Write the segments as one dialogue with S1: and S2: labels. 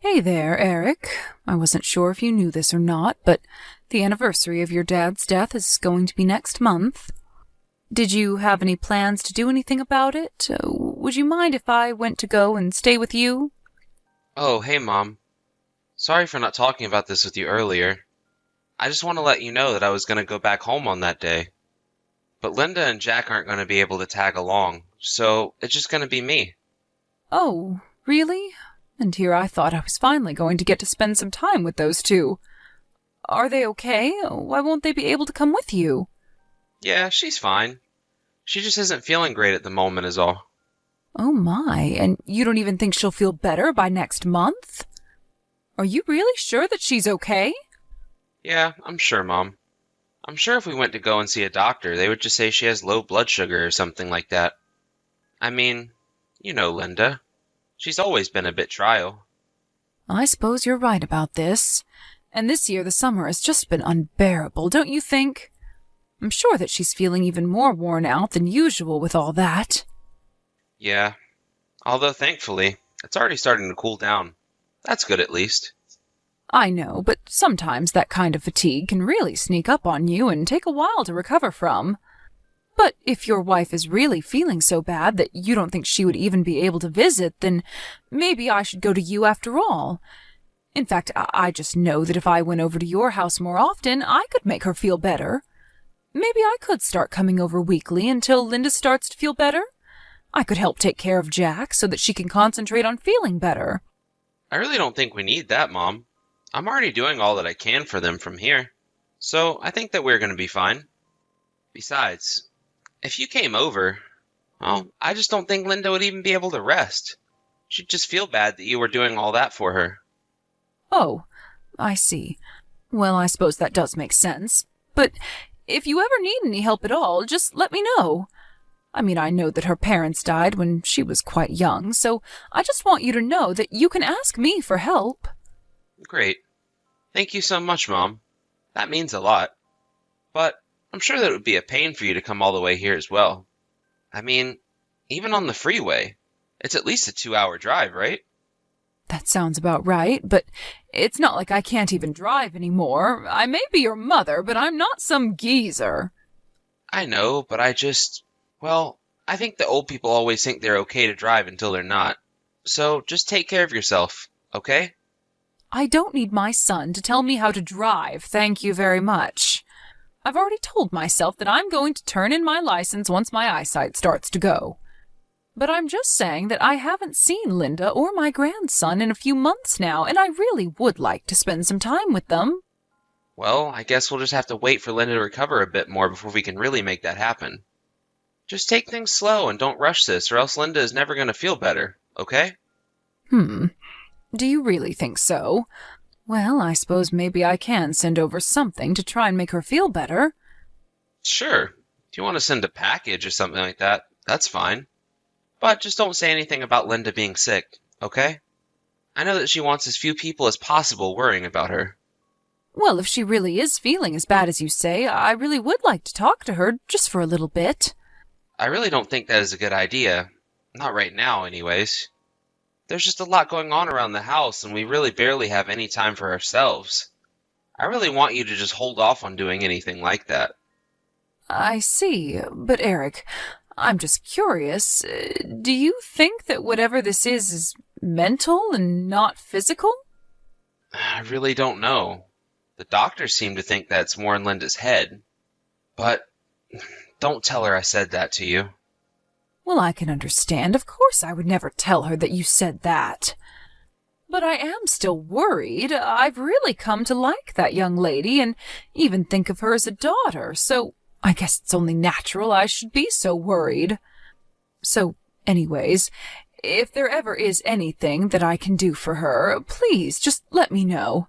S1: Hey there, Eric. I wasn't sure if you knew this or not, but the anniversary of your dad's death is going to be next month. Did you have any plans to do anything about it? Would you mind if I went to go and stay with you?
S2: Oh, hey, Mom. Sorry for not talking about this with you earlier. I just want to let you know that I was going to go back home on that day. But Linda and Jack aren't going to be able to tag along, so it's just going to be me.
S1: Oh, really? And here I thought I was finally going to get to spend some time with those two. Are they okay? Why won't they be able to come with you?
S2: Yeah, she's fine. She just isn't feeling great at the moment is all.
S1: Oh my, and you don't even think she'll feel better by next month? Are you really sure that she's okay?
S2: Yeah, I'm sure, Mom. I'm sure if we went to go and see a doctor, they would just say she has low blood sugar or something like that. I mean, you know Linda. She's always been a bit trial.
S1: I suppose you're right about this. And this year the summer has just been unbearable, don't you think? I'm sure that she's feeling even more worn out than usual with all that.
S2: Yeah, although thankfully, it's already starting to cool down. That's good at least.
S1: I know, but sometimes that kind of fatigue can really sneak up on you and take a while to recover from. But if your wife is really feeling so bad that you don't think she would even be able to visit, then maybe I should go to you after all. In fact, I just know that if I went over to your house more often, I could make her feel better. Maybe I could start coming over weekly until Linda starts to feel better. I could help take care of Jack so that she can concentrate on feeling better.
S2: I really don't think we need that, Mom. I'm already doing all that I can for them from here. So I think that we're going to be fine. Besides, if you came over, well, I just don't think Linda would even be able to rest. She'd just feel bad that you were doing all that for her.
S1: Oh, I see. Well, I suppose that does make sense. But if you ever need any help at all, just let me know. I mean, I know that her parents died when she was quite young, so I just want you to know that you can ask me for help.
S2: Great. Thank you so much, Mom. That means a lot. But I'm sure that it would be a pain for you to come all the way here as well. I mean, even on the freeway, it's at least a 2-hour drive, right?
S1: That sounds about right, but it's not like I can't even drive anymore. I may be your mother, but I'm not some geezer.
S2: I know, but well, I think the old people always think they're okay to drive until they're not. So just take care of yourself, okay?
S1: I don't need my son to tell me how to drive, thank you very much. I've already told myself that I'm going to turn in my license once my eyesight starts to go. But I'm just saying that I haven't seen Linda or my grandson in a few months now, and I really would like to spend some time with them.
S2: Well, I guess we'll just have to wait for Linda to recover a bit more before we can really make that happen. Just take things slow and don't rush this, or else Linda is never going to feel better, okay?
S1: Do you really think so? Well, I suppose maybe I can send over something to try and make her feel better.
S2: Sure. If you want to send a package or something like that, that's fine. But just don't say anything about Linda being sick, okay? I know that she wants as few people as possible worrying about her.
S1: Well, if she really is feeling as bad as you say, I really would like to talk to her, just for a little bit.
S2: I really don't think that is a good idea. Not right now, anyways. There's just a lot going on around the house, and we really barely have any time for ourselves. I really want you to just hold off on doing anything like that.
S1: I see, but Eric, I'm just curious. Do you think that whatever this is mental and not physical?
S2: I really don't know. The doctors seem to think that's more in Linda's head. But don't tell her I said that to you.
S1: Well, I can understand. Of course I would never tell her that you said that. But I am still worried. I've really come to like that young lady and even think of her as a daughter, so I guess it's only natural I should be so worried. So, anyways, if there ever is anything that I can do for her, please just let me know.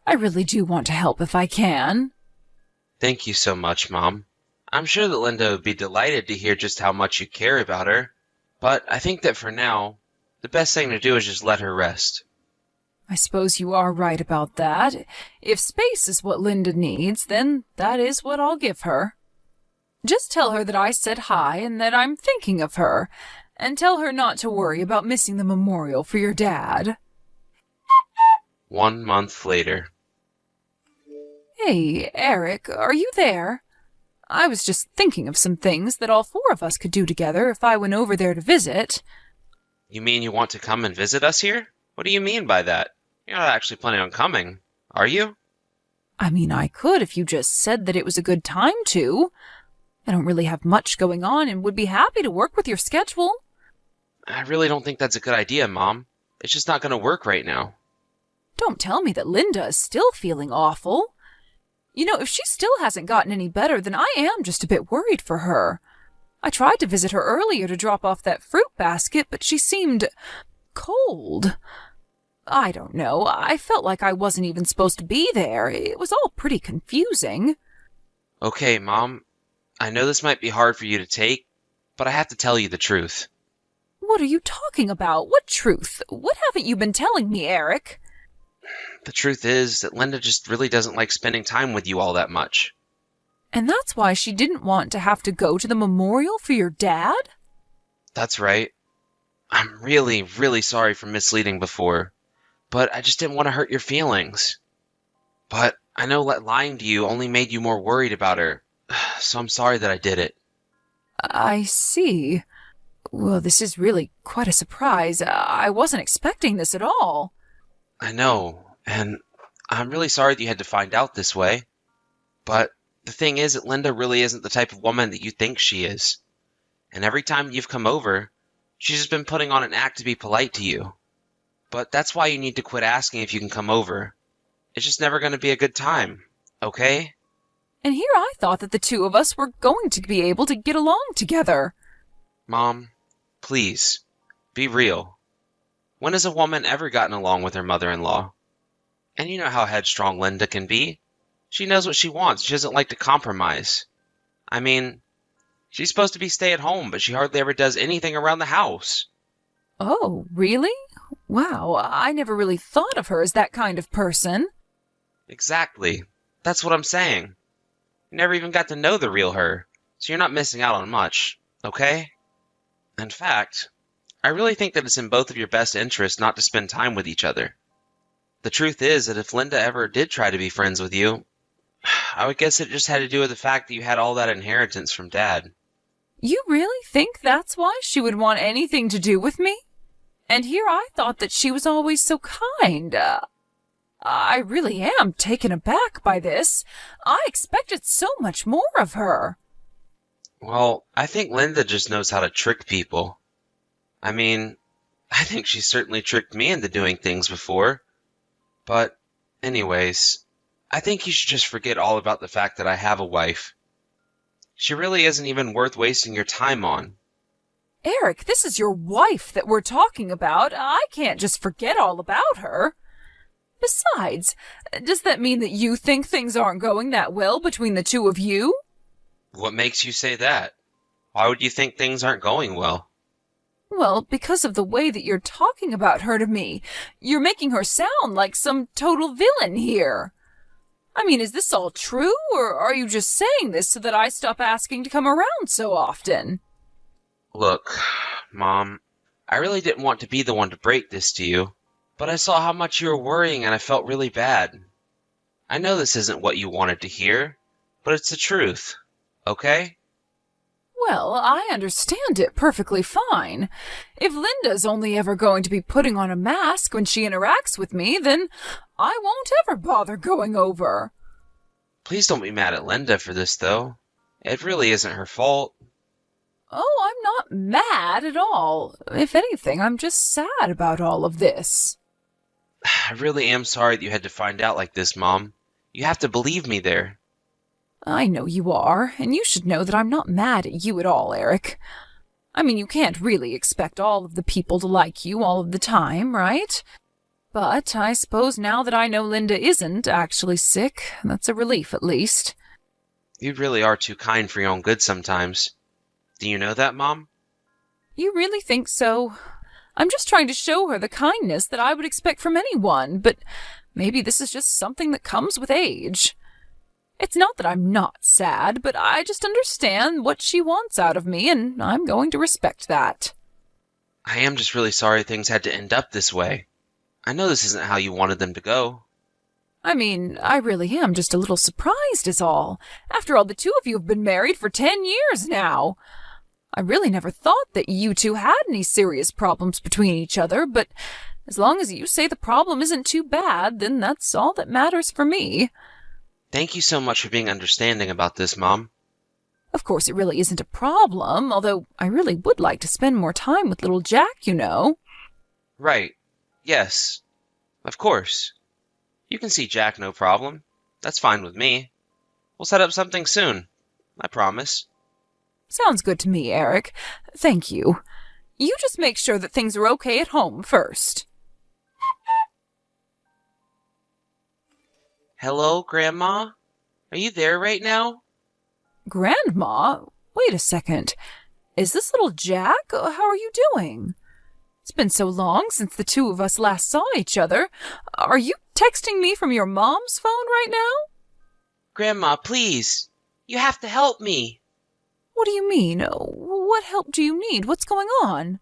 S1: I really do want to help if I can.
S2: Thank you so much, Mom. I'm sure that Linda would be delighted to hear just how much you care about her, but I think that for now, the best thing to do is just let her rest.
S1: I suppose you are right about that. If space is what Linda needs, then that is what I'll give her. Just tell her that I said hi and that I'm thinking of her, and tell her not to worry about missing the memorial for your dad.
S2: 1 month later.
S1: Hey, Eric, are you there? I was just thinking of some things that all four of us could do together if I went over there to visit.
S2: You mean you want to come and visit us here? What do you mean by that? You're not actually planning on coming, are you?
S1: I mean, I could if you just said that it was a good time to. I don't really have much going on and would be happy to work with your schedule.
S2: I really don't think that's a good idea, Mom. It's just not going to work right now.
S1: Don't tell me that Linda is still feeling awful. You know, if she still hasn't gotten any better, then I am just a bit worried for her. I tried to visit her earlier to drop off that fruit basket, but she seemed cold. I don't know. I felt like I wasn't even supposed to be there. It was all pretty confusing.
S2: Okay, Mom. I know this might be hard for you to take, but I have to tell you the truth.
S1: What are you talking about? What truth? What haven't you been telling me, Eric?
S2: The truth is that Linda just really doesn't like spending time with you all that much.
S1: And that's why she didn't want to have to go to the memorial for your dad?
S2: That's right. I'm really, really sorry for misleading before, but I just didn't want to hurt your feelings. But I know that lying to you only made you more worried about her, so I'm sorry that I did it.
S1: I see. Well, this is really quite a surprise. I wasn't expecting this at all.
S2: I know, and I'm really sorry that you had to find out this way. But the thing is that Linda really isn't the type of woman that you think she is. And every time you've come over, she's just been putting on an act to be polite to you. But that's why you need to quit asking if you can come over. It's just never going to be a good time, okay?
S1: And here I thought that the two of us were going to be able to get along together.
S2: Mom, please, be real. When has a woman ever gotten along with her mother-in-law? And you know how headstrong Linda can be. She knows what she wants. She doesn't like to compromise. I mean, she's supposed to be stay-at-home, but she hardly ever does anything around the house.
S1: Oh, really? Wow, I never really thought of her as that kind of person.
S2: Exactly. That's what I'm saying. You never even got to know the real her, so you're not missing out on much, okay? In fact, I really think that it's in both of your best interests not to spend time with each other. The truth is that if Linda ever did try to be friends with you, I would guess it just had to do with the fact that you had all that inheritance from Dad.
S1: You really think that's why she would want anything to do with me? And here I thought that she was always so kind. I really am taken aback by this. I expected so much more of her.
S2: Well, I think Linda just knows how to trick people. I mean, I think she certainly tricked me into doing things before. But, anyways, I think you should just forget all about the fact that I have a wife. She really isn't even worth wasting your time on.
S1: Eric, this is your wife that we're talking about. I can't just forget all about her. Besides, does that mean that you think things aren't going that well between the two of you?
S2: What makes you say that? Why would you think things aren't going well?
S1: Well, because of the way that you're talking about her to me. You're making her sound like some total villain here. I mean, is this all true, or are you just saying this so that I stop asking to come around so often?
S2: Look, Mom, I really didn't want to be the one to break this to you, but I saw how much you were worrying and I felt really bad. I know this isn't what you wanted to hear, but it's the truth, okay?
S1: Well, I understand it perfectly fine. If Linda's only ever going to be putting on a mask when she interacts with me, then I won't ever bother going over.
S2: Please don't be mad at Linda for this, though. It really isn't her fault.
S1: Oh, I'm not mad at all. If anything, I'm just sad about all of this.
S2: I really am sorry that you had to find out like this, Mom. You have to believe me there.
S1: I know you are, and you should know that I'm not mad at you at all, Eric. I mean, you can't really expect all of the people to like you all of the time, right? But I suppose now that I know Linda isn't actually sick, that's a relief at least.
S2: You really are too kind for your own good sometimes. Do you know that, Mom?
S1: You really think so? I'm just trying to show her the kindness that I would expect from anyone, but maybe this is just something that comes with age. It's not that I'm not sad, but I just understand what she wants out of me, and I'm going to respect that.
S2: I am just really sorry things had to end up this way. I know this isn't how you wanted them to go.
S1: I mean, I really am just a little surprised is all. After all, the two of you have been married for 10 years now. I really never thought that you two had any serious problems between each other, but as long as you say the problem isn't too bad, then that's all that matters for me.
S2: Thank you so much for being understanding about this, Mom.
S1: Of course, it really isn't a problem, although I really would like to spend more time with little Jack, you know.
S2: Right. Yes. Of course. You can see Jack, no problem. That's fine with me. We'll set up something soon. I promise.
S1: Sounds good to me, Eric. Thank you. You just make sure that things are okay at home first.
S2: Hello, Grandma? Are you there right now?
S1: Grandma? Wait a second. Is this little Jack? How are you doing? It's been so long since the two of us last saw each other. Are you texting me from your mom's phone right now?
S2: Grandma, please. You have to help me.
S1: What do you mean? What help do you need? What's going on?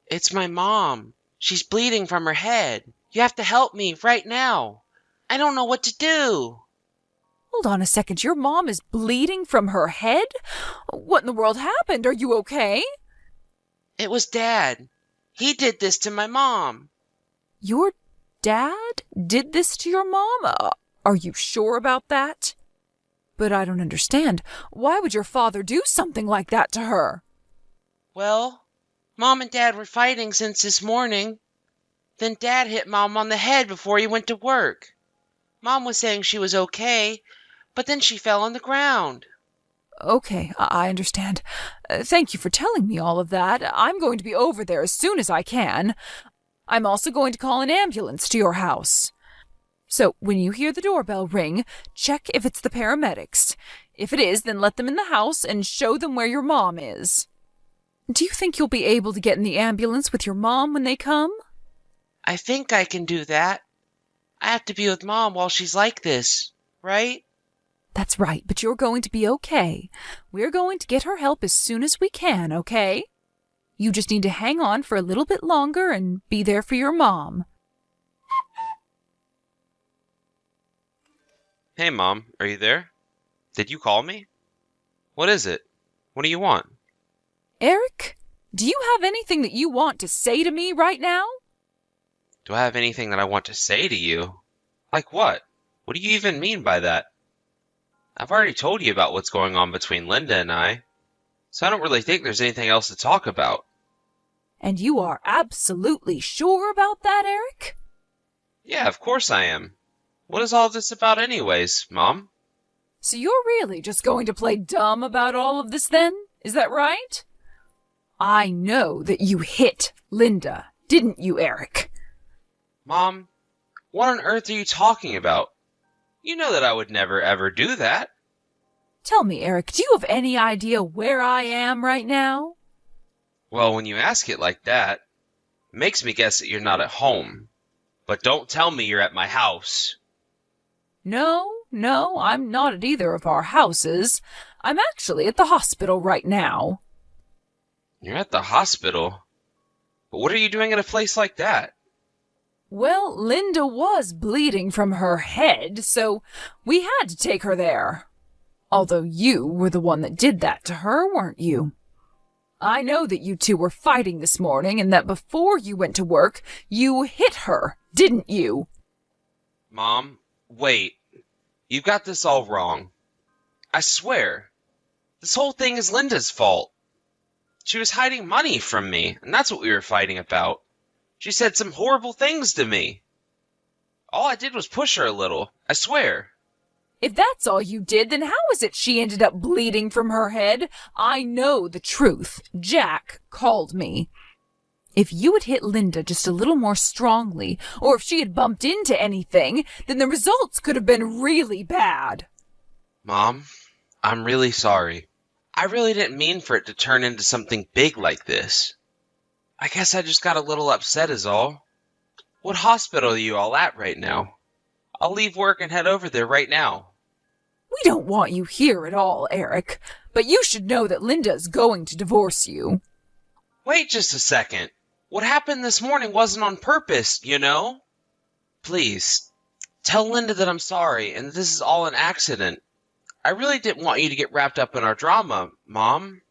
S2: It's my mom. She's bleeding from her head. You have to help me right now. I don't know what to do.
S1: Hold on a second. Your mom is bleeding from her head? What in the world happened? Are you okay?
S2: It was Dad. He did this to my mom.
S1: Your dad did this to your mom? Are you sure about that? But I don't understand. Why would your father do something like that to her?
S2: Well, Mom and Dad were fighting since this morning. Then Dad hit Mom on the head before he went to work. Mom was saying she was okay, but then she fell on the ground.
S1: Okay, I understand. Thank you for telling me all of that. I'm going to be over there as soon as I can. I'm also going to call an ambulance to your house. So, when you hear the doorbell ring, check if it's the paramedics. If it is, then let them in the house and show them where your mom is. Do you think you'll be able to get in the ambulance with your mom when they come?
S2: I think I can do that. I have to be with Mom while she's like this, right?
S1: That's right, but you're going to be okay. We're going to get her help as soon as we can, okay? You just need to hang on for a little bit longer and be there for your mom.
S2: Hey, Mom, are you there? Did you call me? What is it? What do you want?
S1: Eric, do you have anything that you want to say to me right now?
S2: Do I have anything that I want to say to you? Like what? What do you even mean by that? I've already told you about what's going on between Linda and I, so I don't really think there's anything else to talk about.
S1: And you are absolutely sure about that, Eric?
S2: Yeah, of course I am. What is all this about anyways, Mom?
S1: So you're really just going to play dumb about all of this then? Is that right? I know that you hit Linda, didn't you, Eric?
S2: Mom, what on earth are you talking about? You know that I would never ever do that.
S1: Tell me, Eric, do you have any idea where I am right now?
S2: Well, when you ask it like that, it makes me guess that you're not at home. But don't tell me you're at my house.
S1: No, I'm not at either of our houses. I'm actually at the hospital right now.
S2: You're at the hospital? But what are you doing at a place like that?
S1: Well, Linda was bleeding from her head, so we had to take her there. Although you were the one that did that to her, weren't you? I know that you two were fighting this morning and that before you went to work, you hit her, didn't you?
S2: Mom, wait. You've got this all wrong. I swear. This whole thing is Linda's fault. She was hiding money from me, and that's what we were fighting about. She said some horrible things to me. All I did was push her a little, I swear.
S1: If that's all you did, then how is it she ended up bleeding from her head? I know the truth. Jack called me. If you had hit Linda just a little more strongly, or if she had bumped into anything, then the results could have been really bad.
S2: Mom, I'm really sorry. I really didn't mean for it to turn into something big like this. I guess I just got a little upset is all. What hospital are you all at right now? I'll leave work and head over there right now.
S1: We don't want you here at all, Eric, but you should know that Linda's going to divorce you.
S2: Wait just a second. What happened this morning wasn't on purpose, you know? Please, tell Linda that I'm sorry and this is all an accident. I really didn't want you to get wrapped up in our drama, Mom.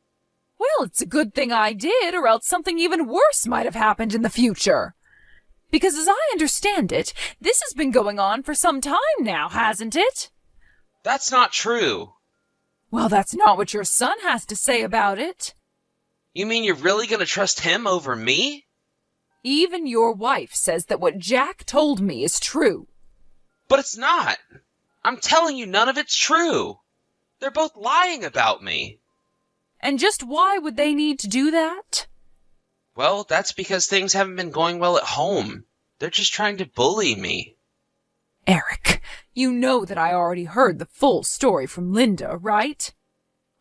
S1: Well, it's a good thing I did, or else something even worse might have happened in the future. Because as I understand it, this has been going on for some time now, hasn't it?
S2: That's not true.
S1: Well, that's not what your son has to say about it.
S2: You mean you're really going to trust him over me?
S1: Even your wife says that what Jack told me is true.
S2: But it's not. I'm telling you, none of it's true. They're both lying about me.
S1: And just why would they need to do that?
S2: Well, that's because things haven't been going well at home. They're just trying to bully me.
S1: Eric, you know that I already heard the full story from Linda, right?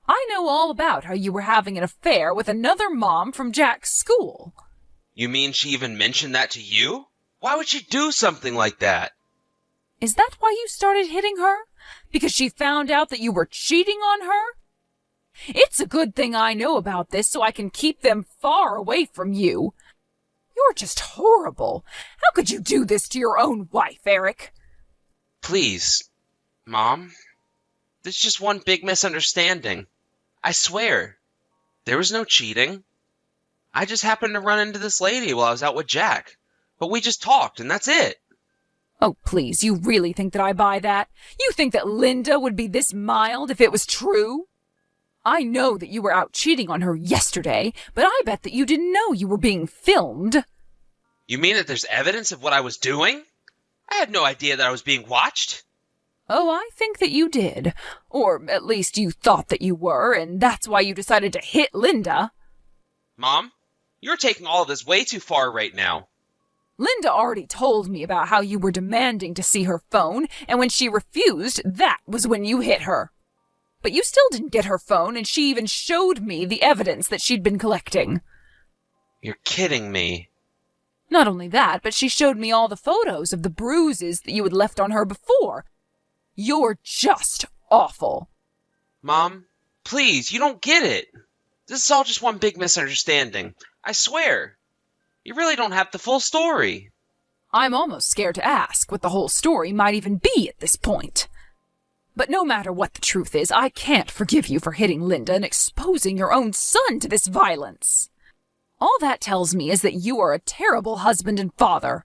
S1: I know all about how you were having an affair with another mom from Jack's school.
S2: You mean she even mentioned that to you? Why would she do something like that?
S1: Is that why you started hitting her? Because she found out that you were cheating on her? It's a good thing I know about this so I can keep them far away from you. You're just horrible. How could you do this to your own wife, Eric?
S2: Please, Mom. This is just one big misunderstanding. I swear. There was no cheating. I just happened to run into this lady while I was out with Jack. But we just talked, and that's it.
S1: Oh, please, you really think that I buy that? You think that Linda would be this mild if it was true? I know that you were out cheating on her yesterday, but I bet that you didn't know you were being filmed.
S2: You mean that there's evidence of what I was doing? I had no idea that I was being watched.
S1: Oh, I think that you did. Or at least you thought that you were, and that's why you decided to hit Linda.
S2: Mom, you're taking all of this way too far right now.
S1: Linda already told me about how you were demanding to see her phone, and when she refused, that was when you hit her. But you still didn't get her phone, and she even showed me the evidence that she'd been collecting.
S2: You're kidding me.
S1: Not only that, but she showed me all the photos of the bruises that you had left on her before. You're just awful.
S2: Mom, please, you don't get it. This is all just one big misunderstanding. I swear. You really don't have the full story.
S1: I'm almost scared to ask what the whole story might even be at this point. But no matter what the truth is, I can't forgive you for hitting Linda and exposing your own son to this violence. All that tells me is that you are a terrible husband and father.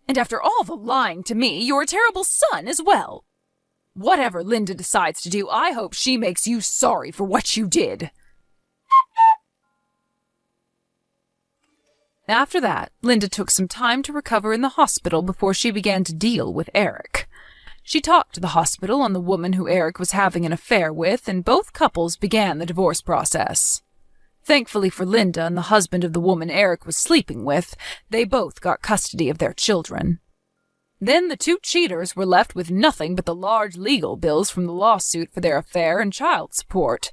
S1: And after all the lying to me, you're a terrible son as well. Whatever Linda decides to do, I hope she makes you sorry for what you did. After that, Linda took some time to recover in the hospital before she began to deal with Eric. She talked to the hospital on the woman who Eric was having an affair with, and both couples began the divorce process. Thankfully for Linda and the husband of the woman Eric was sleeping with, they both got custody of their children. Then the two cheaters were left with nothing but the large legal bills from the lawsuit for their affair and child support.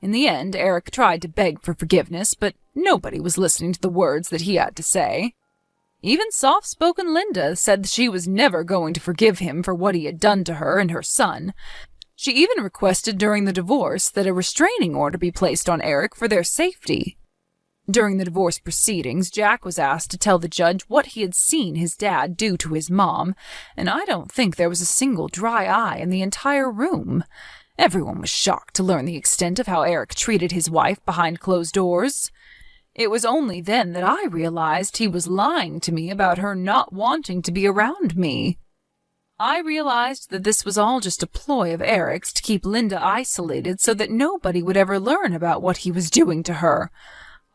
S1: In the end, Eric tried to beg for forgiveness, but nobody was listening to the words that he had to say. Even soft-spoken Linda said that she was never going to forgive him for what he had done to her and her son. She even requested during the divorce that a restraining order be placed on Eric for their safety. During the divorce proceedings, Jack was asked to tell the judge what he had seen his dad do to his mom, and I don't think there was a single dry eye in the entire room. Everyone was shocked to learn the extent of how Eric treated his wife behind closed doors. It was only then that I realized he was lying to me about her not wanting to be around me. I realized that this was all just a ploy of Eric's to keep Linda isolated so that nobody would ever learn about what he was doing to her.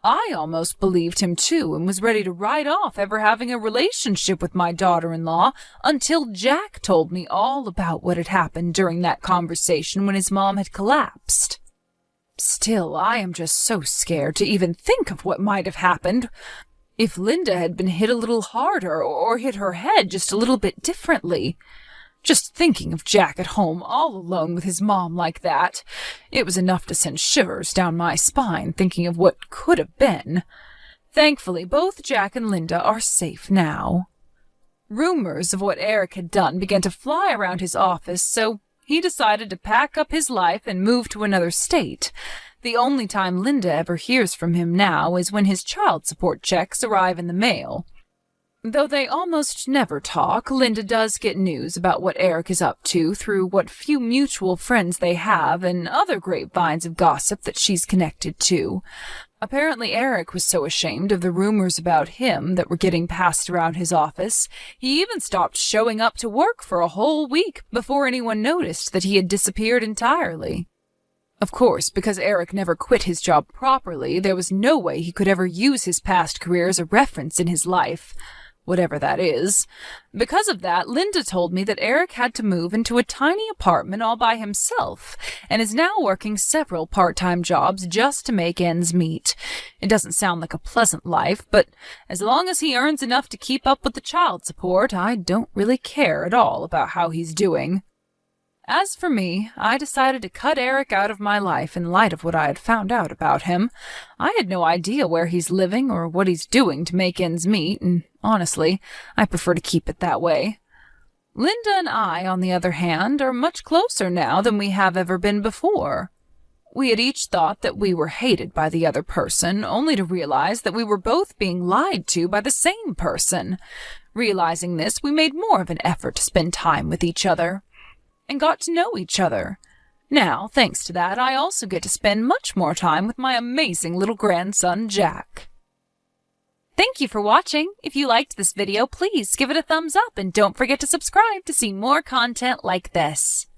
S1: I almost believed him too and was ready to write off ever having a relationship with my daughter-in-law until Jack told me all about what had happened during that conversation when his mom had collapsed. Still, I am just so scared to even think of what might have happened if Linda had been hit a little harder or hit her head just a little bit differently. Just thinking of Jack at home all alone with his mom like that, it was enough to send shivers down my spine thinking of what could have been. Thankfully, both Jack and Linda are safe now. Rumors of what Eric had done began to fly around his office, so he decided to pack up his life and move to another state. The only time Linda ever hears from him now is when his child support checks arrive in the mail. Though they almost never talk, Linda does get news about what Eric is up to through what few mutual friends they have and other grapevines of gossip that she's connected to. Apparently Eric was so ashamed of the rumors about him that were getting passed around his office, he even stopped showing up to work for a whole week before anyone noticed that he had disappeared entirely. Of course, because Eric never quit his job properly, there was no way he could ever use his past career as a reference in his life. Whatever that is. Because of that, Linda told me that Eric had to move into a tiny apartment all by himself, and is now working several part-time jobs just to make ends meet. It doesn't sound like a pleasant life, but as long as he earns enough to keep up with the child support, I don't really care at all about how he's doing. As for me, I decided to cut Eric out of my life in light of what I had found out about him. I had no idea where he's living or what he's doing to make ends meet, and honestly, I prefer to keep it that way. Linda and I, on the other hand, are much closer now than we have ever been before. We had each thought that we were hated by the other person, only to realize that we were both being lied to by the same person. Realizing this, we made more of an effort to spend time with each other and got to know each other. Now, thanks to that, I also get to spend much more time with my amazing little grandson, Jack. Thank you for watching. If you liked this video, please give it a thumbs up and don't forget to subscribe to see more content like this.